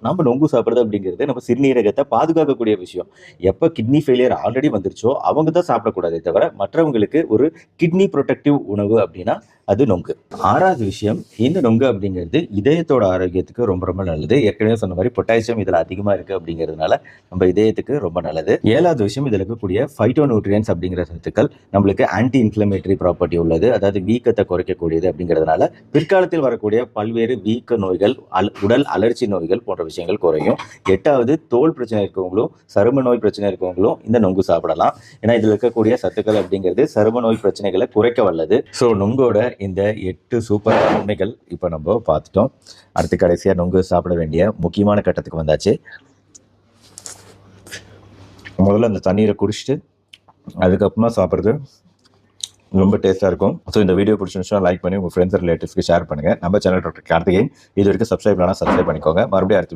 நம்ம நொங்கு சாப்பிடுறது அப்படிங்கிறது நம்ம சிறுநீரகத்தை பாதுகாக்கக்கூடிய விஷயம். எப்ப கிட்னி ஃபெயிலியர் ஆல்ரெடி வந்துருச்சோ அவங்க தான் சாப்பிடக்கூடாதே தவிர மற்றவங்களுக்கு ஒரு கிட்னி ப்ரொடெக்டிவ் உணவு அப்படின்னா அது நொங்கு. 6வது விஷயம், இந்த நொங்கு அப்படிங்கிறது இதயத்தோட ஆரோக்கியத்துக்கு ரொம்ப ரொம்ப நல்லது. ஏற்கனவே சொன்ன மாதிரி பொட்டாசியம் இதுல அதிகமா இருக்கு அப்படிங்கிறதுனால நம்ம இதயத்துக்கு ரொம்ப நல்லது. 7வது விஷயம், இதுல இருக்கக்கூடிய ஃபைட்டோ நியூட்ரியன்ஸ் அப்படிங்கிற சத்துக்கள் நம்மளுக்கு ஆன்டி இன்ஃபிளமேட்டரி ப்ராப்பர்ட்டி உள்ளது. அதாவது வீக்கத்தை குறைக்கக்கூடியது அப்படிங்கிறதுனால பிற்காலத்தில் வரக்கூடிய பல்வேறு வீக்க நோய்கள், உடல் அலர்ச்சி நோய்கள் போன்ற விஷயங்கள் குறையும். 8வது, தோல் பிரச்சனை இருக்கவங்களும் சரும நோய் பிரச்சனை இருக்கவங்களும் இந்த நொங்கு சாப்பிடலாம். ஏன்னா இதுல இருக்கக்கூடிய சத்துக்கள் அப்படிங்கிறது சரும நோய் பிரச்சனைகளை குறைக்க வல்லது. ஸோ நொங்கோட இந்த 8 சூப்பர் நன்மைகள் இப்போ நம்ம பார்த்துட்டோம். அடுத்து கடைசியா நொங்கு சாப்பிட வேண்டிய முக்கியமான கட்டத்துக்கு வந்தாச்சு. முதல்ல அந்த தண்ணீரை குடிச்சிட்டு அதுக்கப்புறமா சாப்பிட்றது ரொம்ப டேஸ்ட்டாக இருக்கும். ஸோ இந்த வீடியோ பிடிச்சிருந்துச்சுன்னா லைக் பண்ணி உங்கள் ஃப்ரெண்ட்ஸ் ரிலேட்டிவ்ஸ்க்கு ஷேர் பண்ணுங்கள். நம்ம சேனல் டாக்டர் கார்த்திகேயன் இது வரைக்கும் சப்ஸ்கிரைப் பண்ணால் சப்ஸ்கிரைப் பண்ணிக்கோங்க. மறுபடியும் அடுத்து